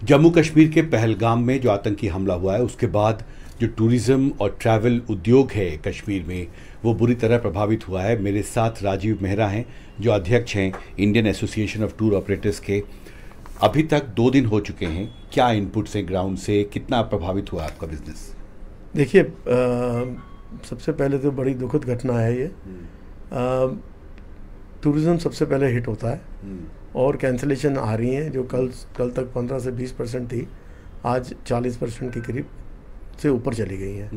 जम्मू कश्मीर के पहलगाम में जो आतंकी हमला हुआ है उसके बाद जो टूरिज्म और ट्रैवल उद्योग है कश्मीर में वो बुरी तरह प्रभावित हुआ है। मेरे साथ राजीव मेहरा हैं जो अध्यक्ष हैं Indian association of tour operators के। अभी तक 2 दिन हो चुके हैं, क्या इनपुट्स हैं ग्राउंड से, कितना प्रभावित हुआ आपका बिजनेस? देखिए, सबसे पहले तो बड़ी दुखद घटना है ये। टूरिज़्म सबसे पहले हिट होता है और कैंसिलेशन आ रही हैं जो कल तक 15 से 20% थी, आज 40% के करीब से ऊपर चली गई हैं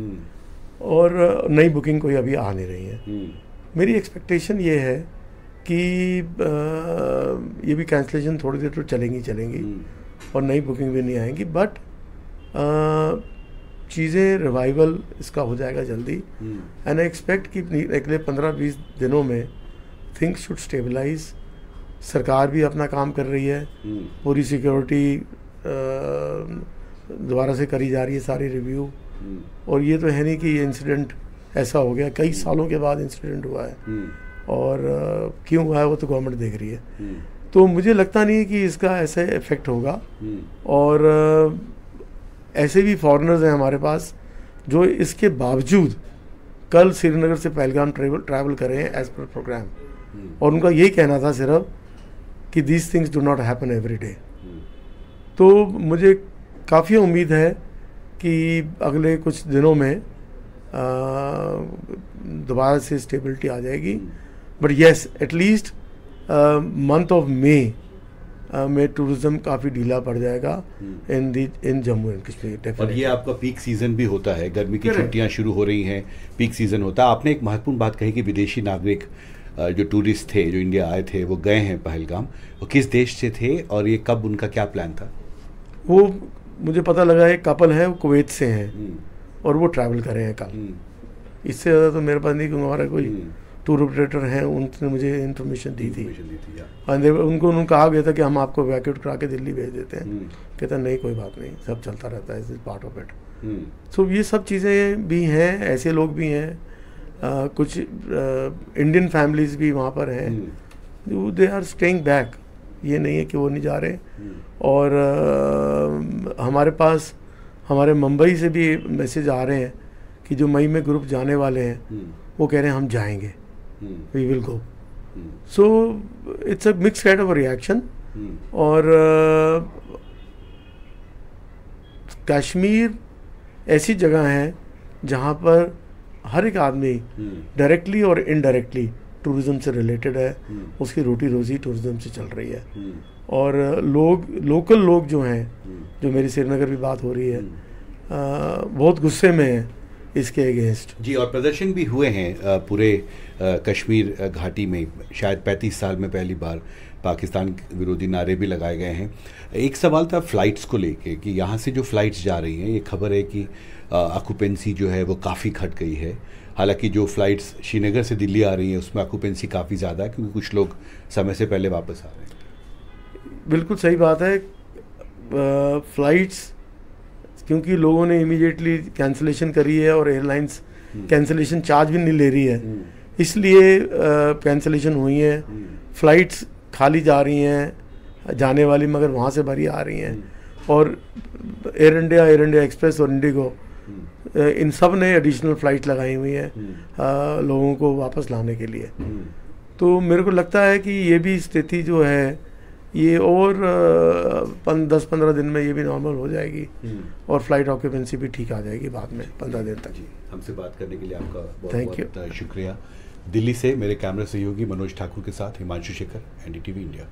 और नई बुकिंग कोई अभी आ नहीं रही है। मेरी एक्सपेक्टेशन ये है कि ये भी कैंसिलेशन थोड़ी देर तो चलेंगी और नई बुकिंग भी नहीं आएंगी, बट चीज़ें रिवाइवल इसका हो जाएगा जल्दी। एंड आई एक्सपेक्ट कि अगले 15-20 दिनों में थिंग्स शुड स्टेबलाइज। सरकार भी अपना काम कर रही है, पूरी सिक्योरिटी दोबारा से करी जा रही है, सारी रिव्यू। और ये तो है नहीं कि ये इंसिडेंट ऐसा हो गया, कई सालों के बाद इंसिडेंट हुआ है और क्यों हुआ है वो तो गवर्नमेंट देख रही है। तो मुझे लगता नहीं है कि इसका ऐसे इफेक्ट होगा। और ऐसे भी फॉरेनर्स हैं हमारे पास जो इसके बावजूद कल श्रीनगर से पहलगाम ट्रैवल कर रहे हैं एज पर प्रोग्राम, और उनका यही कहना था सिर्फ कि these things do not happen every day. तो मुझे काफ़ी उम्मीद है कि अगले कुछ दिनों में दोबारा से स्टेबिलिटी आ जाएगी। But yes, at least month of May में टूरिज्म काफ़ी ढीला पड़ जाएगा इन जम्मू एंड कश्मीर। और ये आपका पीक सीज़न भी होता है, गर्मी की छुट्टियां शुरू हो रही हैं, पीक सीज़न होता है। आपने एक महत्वपूर्ण बात कही कि विदेशी नागरिक जो टूरिस्ट थे जो इंडिया आए थे वो गए हैं पहलगाम, वो किस देश से थे और ये कब, उनका क्या प्लान था? वो मुझे पता लगा एक कपल है, वो कुवैत से हैं और वो ट्रैवल कर रहे हैं कल। इससे ज़्यादा तो मेरे पास नहीं, क्योंकि हमारा कोई टूर ऑपरेटर हैं, उन्होंने मुझे इन्फॉर्मेशन दी थी। उनको कहा गया था कि हम आपको वैक्यूट करा के दिल्ली भेज देते हैं। कहता नहीं, कोई बात नहीं, सब चलता रहता है, पार्ट ऑफ इट। सो ये सब चीज़ें भी हैं, ऐसे लोग भी हैं, कुछ इंडियन फैमिलीज भी वहाँ पर हैं, दे आर स्टेइंग बैक, ये नहीं है कि वो नहीं जा रहे। और हमारे पास हमारे मुंबई से भी मैसेज आ रहे हैं कि जो मई में ग्रुप जाने वाले हैं वो कह रहे हैं हम जाएंगे, we will go. So it's a mix kind of reaction. और कश्मीर ऐसी जगह है जहाँ पर हर एक आदमी डायरेक्टली और इनडायरेक्टली टूरिज्म से रिलेटेड है, उसकी रोटी रोजी टूरिज्म से चल रही है। और लोकल लोग जो हैं, जो मेरी श्रीनगर भी बात हो रही है, बहुत गुस्से में है इसके अगेंस्ट। जी, और प्रदर्शन भी हुए हैं पूरे कश्मीर घाटी में, शायद 35 साल में पहली बार पाकिस्तान विरोधी नारे भी लगाए गए हैं। एक सवाल था फ्लाइट्स को लेके कि यहाँ से जो फ्लाइट्स जा रही हैं, ये खबर है कि ऑक्यूपेंसी जो है वो काफ़ी घट गई है। हालांकि जो फ्लाइट्स श्रीनगर से दिल्ली आ रही हैं उसमें ऑक्यूपेंसी काफ़ी ज़्यादा है, क्योंकि कुछ लोग समय से पहले वापस आ रहे हैं। बिल्कुल सही बात है। फ्लाइट्स क्योंकि लोगों ने इमीडिएटली कैंसिलेशन करी है और एयरलाइंस कैंसिलेशन चार्ज भी नहीं ले रही है, इसलिए कैंसिलेशन हुई है। फ़्लाइट्स खाली जा रही हैं जाने वाली, मगर वहाँ से भरी आ रही हैं। और एयर इंडिया एक्सप्रेस और इंडिगो, इन सब ने एडिशनल फ़्लाइट लगाई हुई हैं लोगों को वापस लाने के लिए। तो मेरे को लगता है कि ये भी स्थिति जो है ये और 10-15 दिन में ये भी नॉर्मल हो जाएगी और फ्लाइट ऑक्यूपेंसी भी ठीक आ जाएगी बाद में 15 दिन तक। जी, हमसे बात करने के लिए आपका थैंक यू, शुक्रिया। दिल्ली से मेरे कैमरा सहयोगी मनोज ठाकुर के साथ हिमांशु शेखर, एनडीटीवी इंडिया।